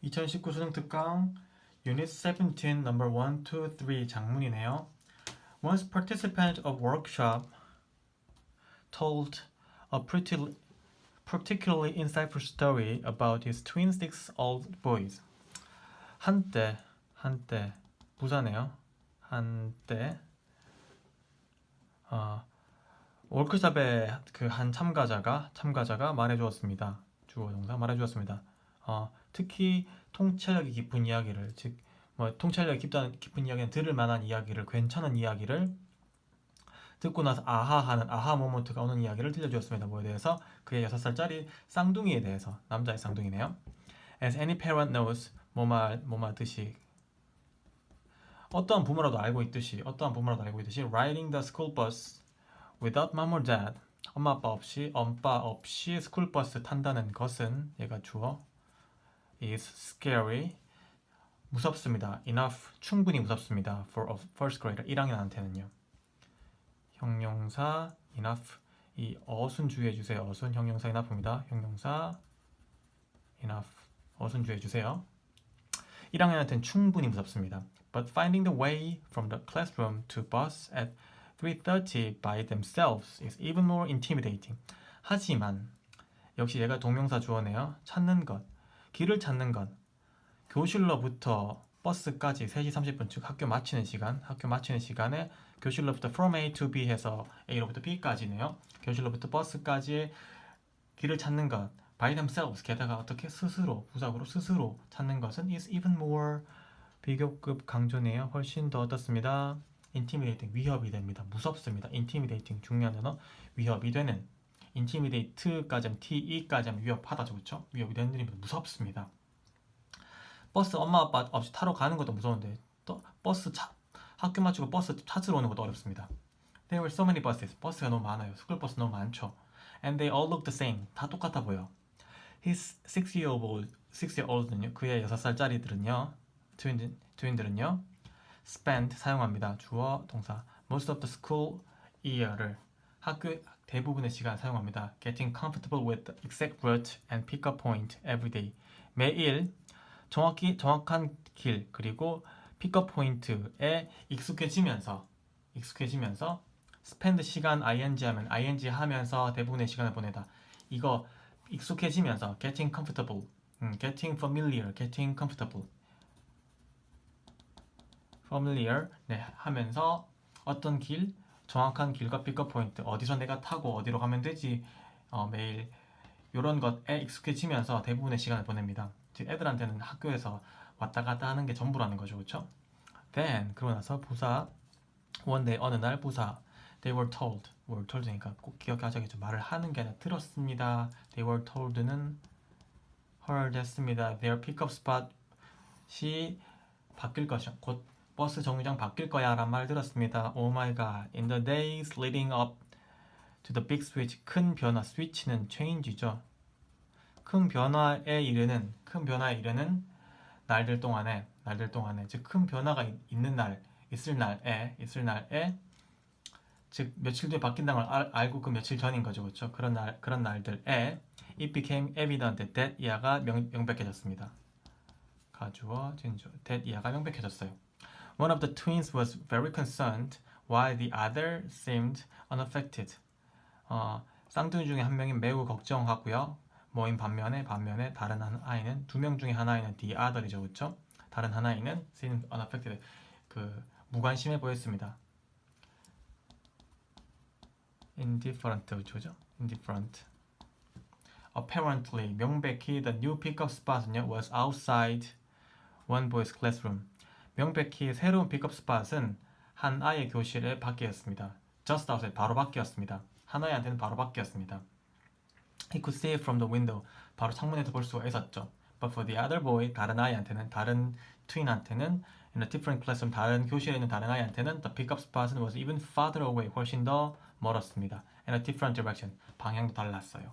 2019 수능 특강 Unit 17 number 1, 2, 3 장문이네요. Once participant of workshop told a particularly insightful story about his twin 6-year-old boys. 한때 부사네요. 한때 워크숍의 그 한 참가자가 말해주었습니다. 주어 동사 말해주었습니다. 특히 통찰력이 깊은 이야기를, 즉 통찰력이 깊은 이야기는 들을 만한 이야기를, 괜찮은 이야기를 듣고 나서 아하하는 아하 모먼트가 오는 이야기를 들려주었습니다. 뭐에 대해서? 그의 6살짜리 쌍둥이에 대해서. 남자의 쌍둥이네요. As any parent knows, 뭐말듯이 어떠한 부모라도 알고 있듯이 riding the school bus without mom or dad, 엄마 아빠 없이 스쿨버스 탄다는 것은, 얘가 주어, is scary, 무섭습니다. enough, 충분히 무섭습니다. for a first grader, 1학년한테는요. 형용사 enough, 이 어순 주의해주세요. 어순, 형용사 enough입니다. 형용사 enough, 어순 주의해주세요. 1학년한테는 충분히 무섭습니다. But finding the way from the classroom to bus at 3:30 by themselves is even more intimidating. 하지만 역시 얘가 동명사 주어네요. 찾는 것, 길을 찾는 것, 교실로부터 버스까지 3시 30분, 즉 학교 마치는 시간에 교실로부터 from A to B 해서 A로부터 B까지네요. 교실로부터 버스까지 길을 찾는 것, by themselves, 게다가 어떻게 부사구로 스스로 찾는 것은 is even more, 비교급 강조네요. 훨씬 더 어떻습니다. intimidating, 위협이 됩니다. 무섭습니다. intimidating, 중요한 단어, 위협이 되는. intimidate까지 하면 te까지 하면 위협하다죠, 그렇죠? 위협이 되는 일입니다. 무섭습니다. 버스 엄마 아빠 없이 타러 가는 것도 무서운데 또 학교 마치고 버스 찾으러 오는 것도 어렵습니다. There were so many buses. 버스가 너무 많아요. 스쿨버스 너무 많죠. And they all look the same. 다 똑같아 보여. His 6-year-old는요, 그의 6살짜리들은요, 트윈들은요, spend, 사용합니다. 주어, 동사. Most of the school year를, 학교 대부분의 시간 사용합니다. Getting comfortable with the exact route and pick-up point every day. 매일 정확한 길, 그리고 픽업 포인트에 익숙해지면서 spend 시간 ing 하면 ing 하면서 대부분의 시간을 보내다. 이거 익숙해지면서 getting comfortable, getting familiar, getting comfortable, familiar, 네, 하면서 어떤 길, 정확한 길과 픽업 포인트, 어디서 내가 타고 어디로 가면 되지, 매일 이런 것에 익숙해지면서 대부분의 시간을 보냅니다. 즉 애들한테는 학교에서 왔다 갔다 하는 게 전부라는 거죠, 그렇죠? Then, 그러고 나서 부사, one day, 어느 날 부사, they were told니까 꼭 기억하셔야겠죠. 말을 하는 게 아니라 들었습니다. They were told는 heard 했습니다. Their pickup spot이 바뀔 것이야. 곧 버스 정류장 바뀔 거야 라는 말을 들었습니다. Oh my god. In the days leading up to the big switch, 큰 변화, switch는 change죠. 큰 변화에 이르는 날들 동안에, 즉 큰 변화가 있을 날에, 즉 며칠 뒤에 바뀐다는 걸 알고 그 며칠 전인 거죠, 그렇죠? 그런 날들에 it became evident that 이하가 명백해졌습니다. 가주어, 진주어, that 이하가 명백해졌어요. One of the twins was very concerned while the other seemed unaffected. 쌍둥이 중에 한 명이 매우 걱정하고요. 뭐인 반면에 다른 한 아이는, 2명 중에 하나이는 the other이죠, 그렇죠? 다른 하나이는 seemed unaffected, 무관심해 보였습니다. indifferent, 그렇죠? indifferent. Apparently, 명백히 the new pickup spot은요, was outside one boy's classroom. 명백히 새로운 픽업 스팟은 한 아이의 교실의 밖이었습니다. just outside, 바로 밖이었습니다. 한 아이한테는 바로 밖이었습니다. He could see it from the window, 바로 창문에서 볼 수가 있었죠. But for the other boy, 다른 아이한테는, 다른 트윈한테는, in a different classroom, 다른 교실에 있는 다른 아이한테는 the pickup spot was even farther away, 훨씬 더 멀었습니다. In a different direction, 방향도 달랐어요.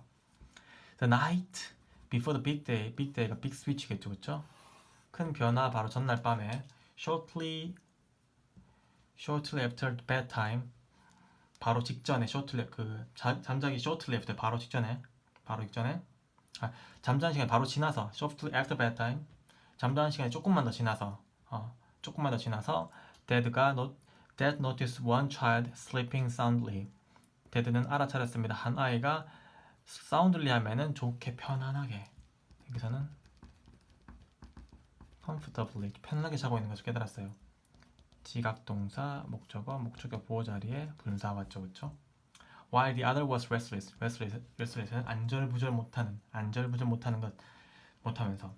The night before the big day가 big switch겠죠, 그렇죠? 큰 변화 바로 전날 밤에 shortly after bedtime, 바로 직전에 잠자기 shortly after, 바로 직전에 잠자는 시간이 바로 지나서 shortly after bedtime, 잠자는 시간이 조금만 더 지나서 Dad noticed one child sleeping soundly. Dad는 알아차렸습니다. 한 아이가 soundly 하면은 좋게 편안하게, 여기서는 comfortably 편안하게 자고 있는 것을 깨달았어요. 지각동사, 목적어 보호 자리에 분사 왔죠, 그렇죠? While the other was restless는 안절부절 못하는 것 못하면서,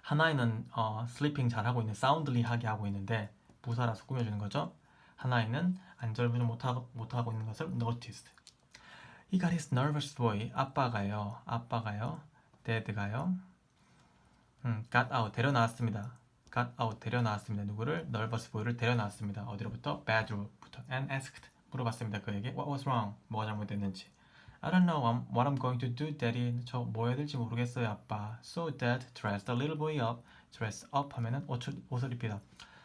하나이는 sleeping 잘 하고 있는, soundly 하게 하고 있는데 부사라서 꾸며주는 거죠. 하나이는 안절부절 못하고 있는 것을 noticed. He got his nervous boy. 아빠가요. Dad가요. got out 데려나왔습니다. 누구를? nervous boy를 데려나왔습니다. 어디로부터? bedroom부터. And asked 물어봤습니다. 그에게 what was wrong? 뭐가 잘못됐는지. I don't know what I'm going to do, Daddy. 저 뭐 해야 될지 모르겠어요, 아빠. So Dad dressed the little boy up. dress up 하면은 옷을 입히다.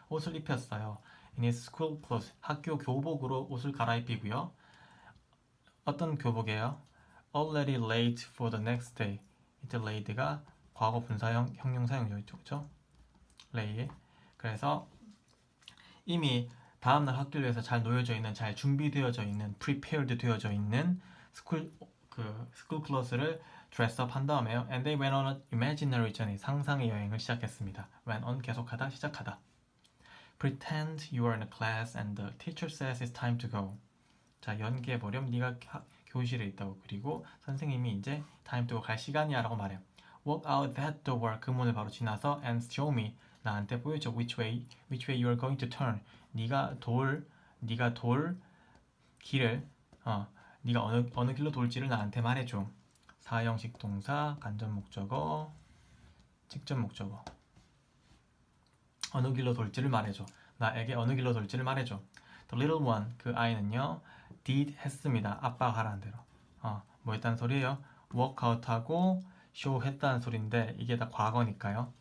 옷을 입혔어요. In his school clothes. 학교 교복으로 옷을 갈아입히고요. 어떤 교복이에요? Already late for the next day. 이때 late가 과거 분사형 형용사형이죠, 그렇죠? late. 그래서 이미 다음날 학교를 위해서 잘 놓여져 있는, 잘 준비되어져 있는, prepared 되어져 있는 school clothes를 dress up 한 다음에요. And they went on an imaginary journey. 상상의 여행을 시작했습니다. went on 계속하다, 시작하다. Pretend you are in a class and the teacher says it's time to go. 자, 연기해보렴. 네가 교실에 있다고. 그리고 선생님이 이제 time to go, 갈 시간이야 라고 말해요. Walk out that door. 그 문을 바로 지나서 and show me. 나한테 보여줘. Which way you are going to turn. 네가 돌 길을 네가 어느 길로 돌지를 나한테 말해줘. 사형식 동사, 간접 목적어, 직접 목적어. 어느 길로 돌지를 말해줘. 나에게 어느 길로 돌지를 말해줘. The little one, 그 아이는요, did 했습니다. 아빠가 하라는 대로. 뭐 했다는 소리예요? walk out하고 show 했다는 소리인데 이게 다 과거니까요.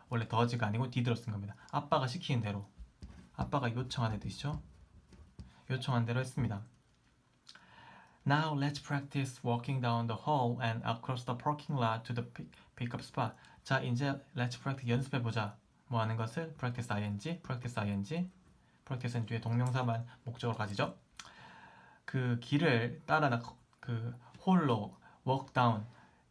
원래 does가 아니고 did로 쓴 겁니다. 아빠가 시키는 대로, 아빠가 요청한 뜻이죠. 요청한 대로 했습니다. Now let's practice walking down the hall and across the parking lot to the pickup spot. 자, 이제 let's practice 연습해보자. 뭐 하는 것을? practice ing. practice는 뒤에 동명사만 목적으로 가지죠. 그 길을 따라 그 홀로 walk down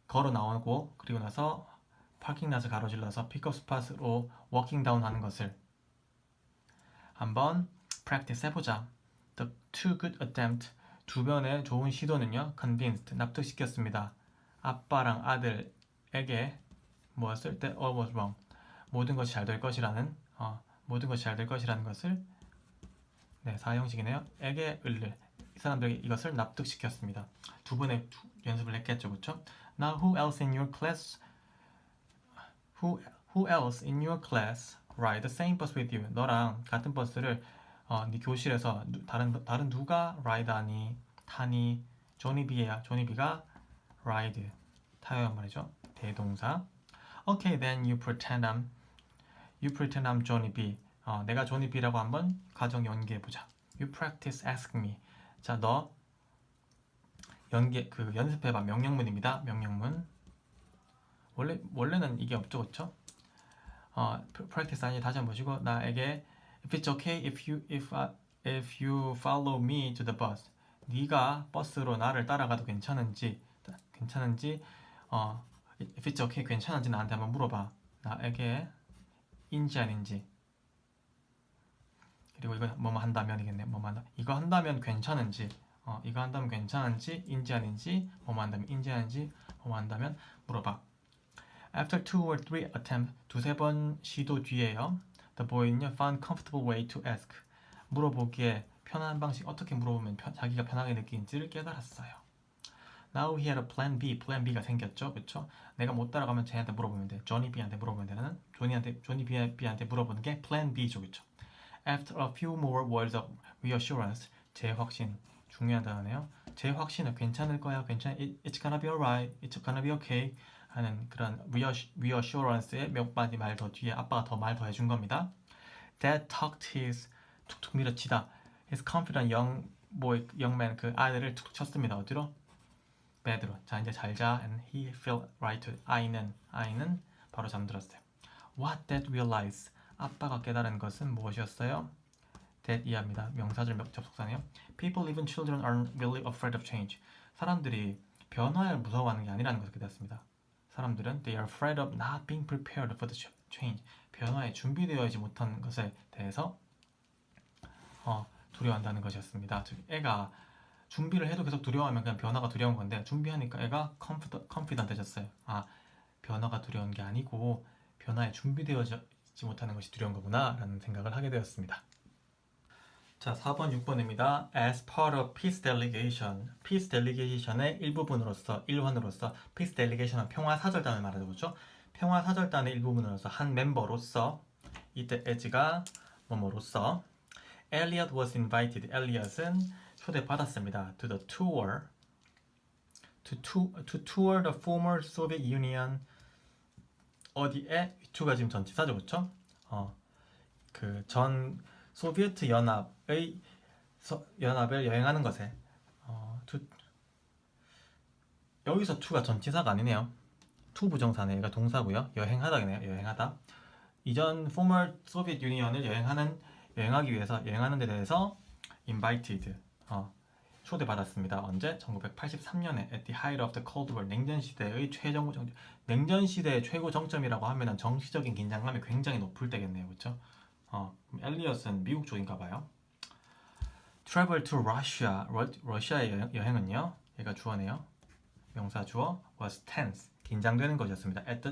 걸어 나오고, 그리고 나서 파킹랏을 가로질러서 픽업 스팟으로 walking down 하는 것을 한번 practice 해보자. The two good attempt, 두 번의 좋은 시도는요, convinced, 납득시켰습니다. 아빠랑 아들에게 무엇을? That all was wrong, 모든 것이 잘 될 것이라는 것을, 네, 사형식이네요. 에게 을을, 이 사람들에게 이것을 납득시켰습니다. 두 번의 연습을 했겠죠, 그렇죠? Now who else in your class ride the same bus with you? 너랑 같은 버스를 네 교실에서 다른 누가 ride 타니? 조니비야. 조니비가 ride 타요 말이죠. 대동사. Okay, then you pretend I'm Johnny B. 내가 조니 B라고 한번 가정 연기해 보자. You practice ask me. 자, 너 연습해 봐. 명령문입니다. 명령문. 원래는 이게 없죠, 그렇죠? practice 아니 다시 한번 보시고, 나에게 if it's okay if you follow me to the bus. 네가 버스로 나를 따라가도 괜찮은지 if it's okay 괜찮은지 나한테 한번 물어봐. 나에게 인지 아닌지. 그리고 이거 뭐뭐 한다면이겠네. 이거 한다면 괜찮은지. 이거 한다면 괜찮은지, 인지 아닌지, 뭐뭐 한다면 인지 아닌지, 뭐뭐 한다면 물어봐. After 2 or 3 attempts, 두세 번 시도 뒤에요. The boy는요, found comfortable way to ask. 물어보기에 편한 방식, 어떻게 물어보면 자기가 편하게 느끼는지를 깨달았어요. Now he had a plan B. plan B가 생겼죠, 그렇죠? 내가 못 따라가면 쟤한테 물어보면 돼. 조니 B한테 물어보면 되는, 조니 B한테 물어보는 게 plan B죠, 그렇죠? After a few more words of reassurance, 재확신, 중요한 단어네요. 재확신은 괜찮을 거야, it's gonna be alright, it's gonna be okay 하는 그런 reassurance의 몇 마디 말 더 뒤에 아빠가 더 말 더 해준 겁니다. Dad tucked his, 툭툭 밀어치다, his confident young man, 그 아들을 툭툭 쳤습니다. 어디로? bed로. 자, 이제 잘 자. And he felt right. 아이는 바로 잠들었어요. What dad realize? 아빠가 깨달은 것은 무엇이었어요? that 이하입니다. 명사절 접속사네요. People, even children, are really afraid of change. 사람들이 변화를 무서워하는 게 아니라는 것을 깨닫습니다. 사람들은 they are afraid of not being prepared for the change. 변화에 준비되어있지 못한 것에 대해서 두려워한다는 것이었습니다. 즉 애가 준비를 해도 계속 두려워하면 그냥 변화가 두려운 건데 준비하니까 애가 confident해졌어요. 아, 변화가 두려운 게 아니고 변화에 준비되어있지 못하는 것이 두려운 거구나 라는 생각을 하게 되었습니다. 자, 4번, 6번입니다. As part of peace delegation, peace delegation의 일부분으로서, 일환으로서 peace delegation은 평화사절단을 말하죠, 그렇죠? 평화사절단의 일부분으로서 한 멤버로서 이때 as가 뭐뭐로서 Elliot was invited. Elliot은 초대받았습니다. To the tour, to tour the former Soviet Union. 어디에? to가 지금 전치사죠, 그렇죠? 그 전 소비에트 연합의 연합을 여행하는 것에 여기서 to가 전치사가 아니네요. to 부정사네. 얘가 동사고요. 여행하다네요. 여행하다. 이전 former Soviet Union을 여행하기 위해서 여행하는 데 대해서 invited 초대받았습니다. 언제? 1983년에 at the height of the Cold War 냉전 시대의 냉전 시대의 최고 정점이라고 하면은 정치적인 긴장감이 굉장히 높을 때겠네요. 그렇죠? 엘리엇은 미국 쪽인가 봐요. Travel to Russia. 러시아의 여행은요. 얘가 주어네요. 명사 주어 was tense. 긴장되는 것이었습니다. At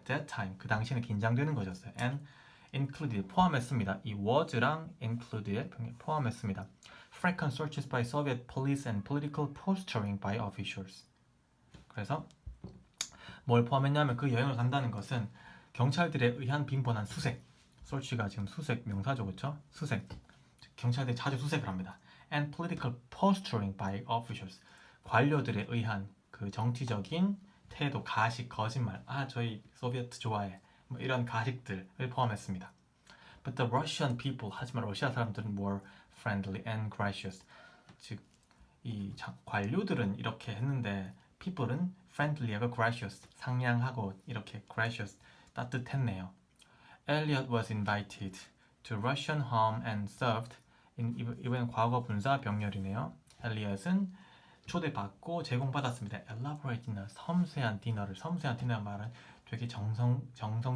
that time. 그 당시에는 긴장되는 것이었어요. And included. 포함했습니다. 이 was랑 include에 포함했습니다. Frequent searches by Soviet police and political posturing by officials. 그래서 뭘 포함했냐면 그 여행을 간다는 것은 경찰들에 의한 빈번한 수색. search가 지금 수색 명사죠, 그렇죠? 수색. 경찰들이 자주 수색을 합니다. And political posturing by officials. 관료들에 의한 그 정치적인 태도, 가식, 거짓말. 아, 저희 소비에트 좋아해. 뭐 이런 가식들을 포함했습니다. But the Russian people. 하지만 러시아 사람들은 more friendly and gracious. 즉, 이 관료들은 이렇게 했는데 people은 friendly하고 gracious. 상냥하고 이렇게 gracious. 따뜻했네요. Elliot was invited to Russian home and served. 이번엔 과거 분사 병렬이네요. 엘리엇은 초대받고 제공받았습니다. Elaborate dinner, 섬세한 디너를, 섬세한 디너 말은 되게 정성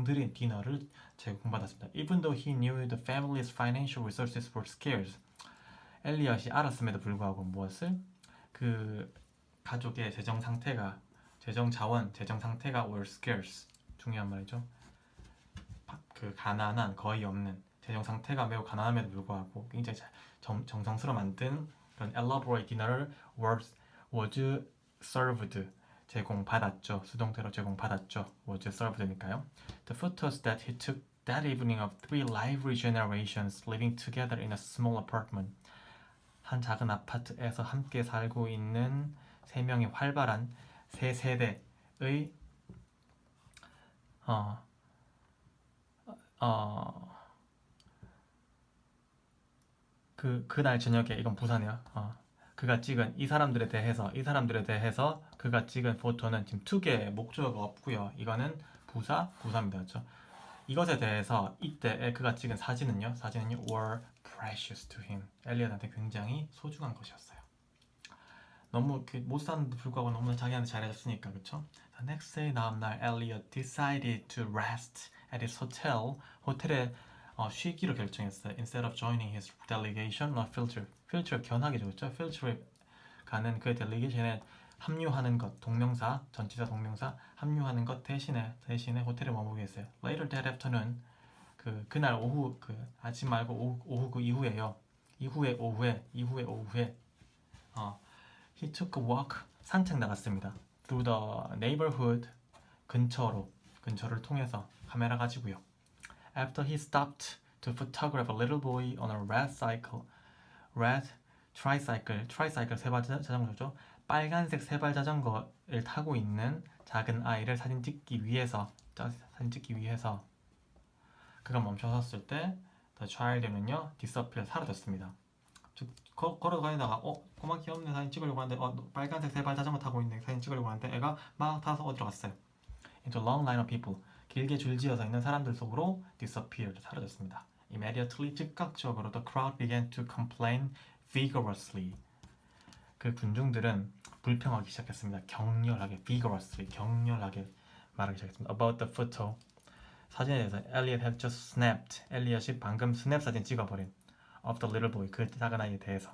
들인 디너를 제공받았습니다. Even though he knew the family's financial resources were scarce. 엘리엇이 알았음에도 불구하고 무엇을? 그 가족의 재정 상태가 were scarce. 중요한 말이죠. 그 가난한, 거의 없는 재정 상태가 매우 가난함에도 불구하고 굉장히 정성스러 만든 그런 elaborate dinner를 was served 제공받았죠. 수동태로 제공받았죠. was served니까요. The photos that he took that evening of three lively generations living together in a small apartment. 한 작은 아파트에서 함께 살고 있는 세 명의 활발한 세 세대의 그날 저녁에 이건 부사네요. 그가 찍은 이 사람들에 대해서 그가 찍은 포토는 지금 투개의 목적어가 없고요. 이거는 부사입니다. 그렇죠? 이것에 대해서 이때 그가 찍은 사진은요 were precious to him. 엘리엇한테 굉장히 소중한 것이었어요. 너무 못 사는데도 불구하고 너무 자기한테 잘해줬으니까, 그렇죠? Next day, 다음날 Elliot decided to rest at his hotel. 호텔에 쉬기로 결정했어요. Instead of joining his delegation on filter 견학이죠, 그렇죠? filter에 가는 그 delegation에 합류하는 것, 동명사, 전치사 동명사 합류하는 것 대신에 호텔에 머무르게 했어요. Later that afternoon, 그날 오후 아침 말고 오후 그 이후에요. 이후에 오후에 he took a walk 산책 나갔습니다. Through the neighborhood 근처를 통해서 카메라 가지고요. After he stopped to photograph a little boy on a red tricycle 세발 자전거죠. 빨간색 세발 자전거를 타고 있는 작은 아이를 사진 찍기 위해서 그가 멈춰섰을 때 the child는요 disappeared 사라졌습니다. 즉 걸어다니다가 꼬마 귀엽네 사진 찍으려고 하는데 빨간색 세발 자전거 타고 있는 사진 찍으려고 하는데 애가 막 타서 어디로 갔어요. Into a long line of people. 길게 줄지어서 있는 사람들 속으로 disappeared, 사라졌습니다. Immediately, 즉각적으로 the crowd began to complain vigorously. 그 군중들은 불평하기 시작했습니다. 격렬하게, vigorously, 격렬하게 말하기 시작했습니다. About the photo, 사진에 대해서 Elliot had just snapped, 엘리엇이 방금 스냅 사진 찍어버린 of the little boy, 그 작은 아이에 대해서.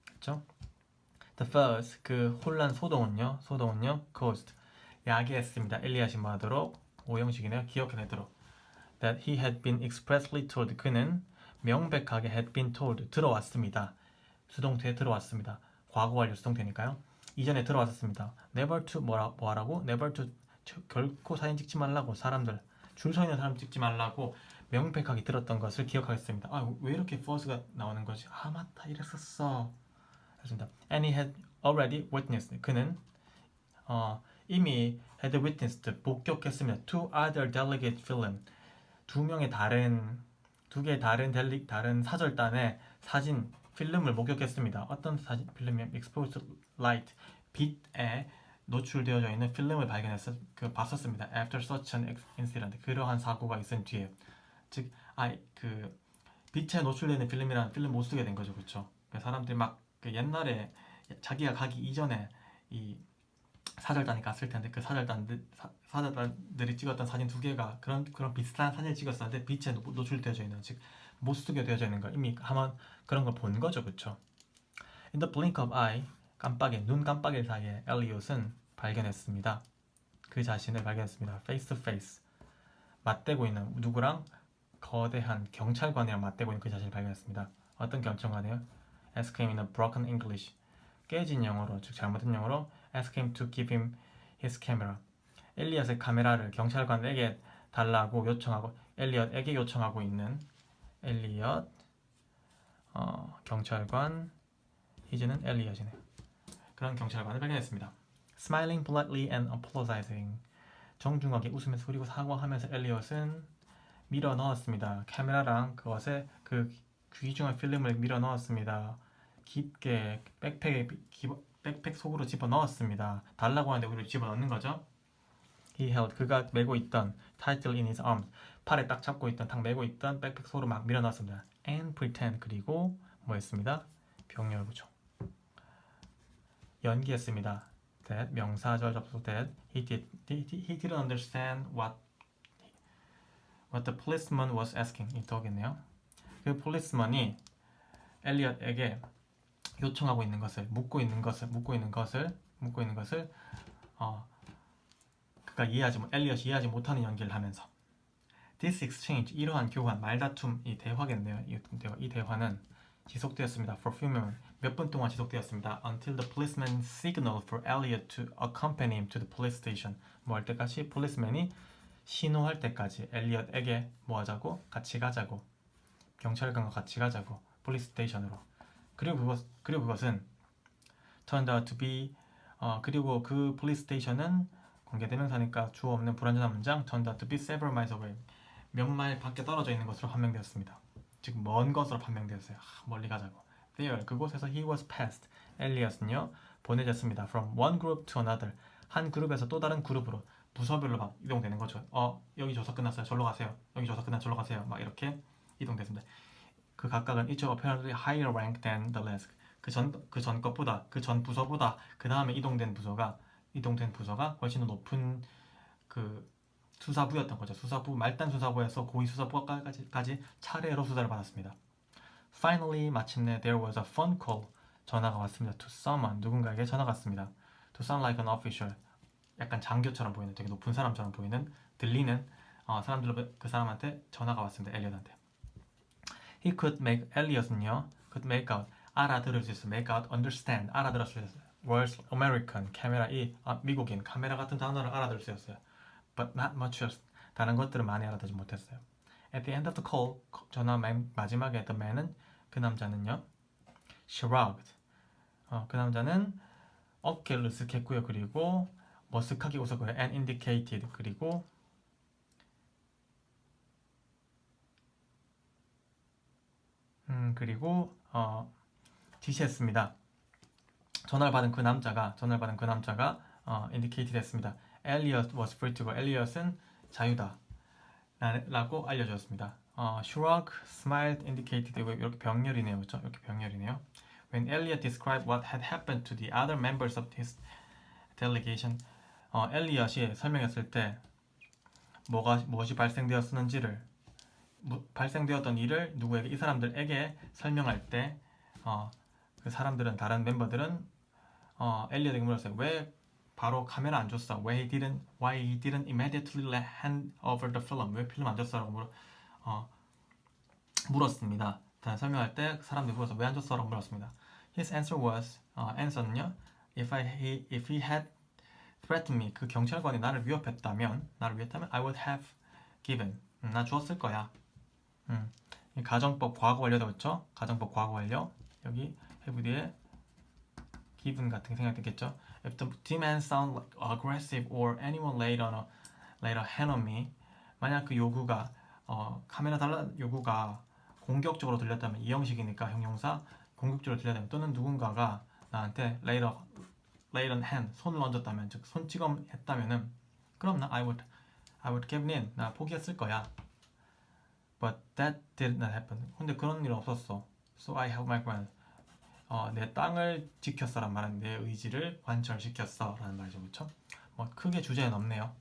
그렇죠? The fuss, 그 혼란 소동은요, caused, 야기했습니다. 엘리엇이 뭐하도록, 오형식이네요. 기억해내도록. That he had been expressly told, 그는 명백하게 had been told, 들어왔습니다. 수동태에 들어왔습니다. 과거 완료 수동태니까요. 이전에 들어왔었습니다. Never to 뭐하라고? Never to, 결코 사진 찍지 말라고, 사람들 줄 서 있는 사람 찍지 말라고 명백하게 들었던 것을 기억하겠습니다. 왜 이렇게 fuss가 나오는 거지? 맞다, 이랬었어. 그렇습니다. And he had already witnessed, 그는 이미 had witnessed, 목격했습니다. Two other delegate film, 두 개의 다른 사절단의 사진 필름을 목격했습니다. 어떤 사진 필름이 exposed light, 빛에 노출되어져 있는 필름을 봤었습니다. After such an incident, 그러한 사고가 있은 뒤에, 즉, 그 빛에 노출되는 필름이라는 필름 못 쓰게 된 거죠, 그렇죠? 사람들이 막 옛날에 자기가 가기 이전에 이 사절단이 갔을 텐데 그 사절단들이 찍었던 사진 두 개가 그런 비슷한 사진을 찍었었는데 빛에 노출되어져 있는, 즉 못 쓰게 되어져 있는 걸 이미 한번 그런 걸 본 거죠, 그렇죠? In the blink of eye, 눈 깜빡일 사이에 엘리엇은 발견했습니다. 그 자신을 발견했습니다. Face to face, 맞대고 있는 누구랑? 거대한 경찰관이랑 맞대고 있는 그 자신을 발견했습니다. 어떤 경찰관이에요? Ask him in a broken English, 깨진 영어로, 즉 잘못된 영어로 ask him to give him his camera. 엘리엇의 카메라를 경찰관에게 달라고 요청하고, 엘리엇에게 요청하고 있는 엘리엇, 경찰관, 이제는 엘리엇이네요. 그런 경찰관을 발견했습니다. Smiling politely and apologizing, 정중하게 웃으면서 그리고 사과하면서 엘리엇은 밀어 넣었습니다. 카메라랑 그것에 그 귀중한 필름을 밀어 넣었습니다. 깊게 백팩 속으로 집어 넣었습니다. 달라고 하는데 우리를 집어 넣는 거죠. He held, 그가 메고 있던 tightly in his arms, 팔에 딱 잡고 있던, 딱 메고 있던 백팩 속으로 막 밀어 넣었습니다. And pretend, 그리고 뭐 했습니다? 병렬구조, 연기했습니다. That, 명사절 접속 that he didn't understand what the policeman was asking. 이 더겠네요. 그 policeman이 엘리엇에게 요청하고 있는 것을, 묻고 있는 것을 그가 엘리엇이 이해하지 못하는 연기를 하면서, This exchange, 이러한 교환, 말다툼, 이 대화겠네요. 이 대화는 지속되었습니다. For a few moments, 몇 분 동안 지속되었습니다. Until the policeman signaled for Elliot to accompany him to the police station. 뭐 할 때까지? policeman이 신호할 때까지 엘리엇에게 뭐 하자고? 같이 가자고, 경찰관과 같이 가자고, police station으로. 그리고 그것은 turned out to be, 그리고 그 police station은 관계대명사니까 주어 없는 불완전한 문장, turned out to be several miles away, 몇 마일 밖에 떨어져 있는 것으로 판명되었습니다. 즉 먼 것으로 판명되었어요. 멀리 가자고. There, 그곳에서 he was passed, 엘리엇은요 보내졌습니다. From one group to another, 한 그룹에서 또 다른 그룹으로, 부서별로 막 이동되는 거죠. 여기 조사 끝났어요, 절로 가세요. 여기 조사 끝났어요, 절로 가세요. 막 이렇게 이동됐습니다. 그 각각은 each apparently higher rank than the last, 그 전 것보다, 그 전 부서보다 그 다음에 이동된 부서가 훨씬 더 높은 그 수사부였던 거죠. 수사부, 말단 수사부에서 고위 수사부까지 차례로 수사를 받았습니다. Finally, 마침내 there was a phone call, 전화가 왔습니다. To someone, 누군가에게 전화가 왔습니다. To sound like an official, 약간 장교처럼 보이는, 되게 높은 사람처럼 보이는, 들리는 사람들로 그 사람한테 전화가 왔습니다. 엘리엇한테. He could make, 엘리엇은요 could make out, 알아들을 수 있어요. make out, understand, 알아들을 수 있어요. words, American, 카메라, 미국인, 카메라 같은 단어를 알아들을 수 있어요. But not much else, 다른 것들은 많이 알아들지 못했어요. At the end of the call, 전화 마지막에 the man은, 그 남자는요 shrugged, 그 남자는 어깨를 으쓱했고요. 그리고 머쓱하게 웃었고요. and indicated, 그리고 지시했습니다. 전화를 받은 그 남자가 indicate 됐습니다. Elliot was free to go. Elliot은 자유다 라고 알려주었습니다. shrug, smiled, indicated 이렇게 병렬이네요. 그렇죠? 이렇게 병렬이네요. When Elliot described what had happened to the other members of his delegation, 엘리엇이 설명했을 때 무엇이 발생되었던 일을 누구에게 이 사람들에게 설명할 때 그 사람들은 다른 멤버들은 엘리엇에게 물었어요. 왜 바로 카메라 안 줬어? Why he didn't immediately hand over the film? 왜 필름 안 줬어라고 물었습니다. 설명할 때 사람들이 물어서 왜 안 줬어라고 물었습니다. His answer was answer는요. If he had threatened me, 그 경찰관이 나를 위협했다면 I would have given. 나 주었을 거야. 가정법 과거 완료도 그렇죠? 가정법 과거 완료. 여기 have 뒤에 given 같은 게 생각됐겠죠? If the demand sound like aggressive or anyone laid a hand on me, 만약 그 요구가 카메라 달라 요구가 공격적으로 들렸다면 이 형식이니까 형용사 공격적으로 들렸다면 또는 누군가가 나한테 laid a hand 손을 얹었다면 즉 손찌검했다면은 그럼 I would give in. 나 포기했을 거야. But that did not happen. 근데 그런 일 없었어. So I held my ground. 내 땅을 지켰어란 말은 내 의지를 관철시켰어 라는 말이죠. 그렇죠? 크게 주제는 없네요.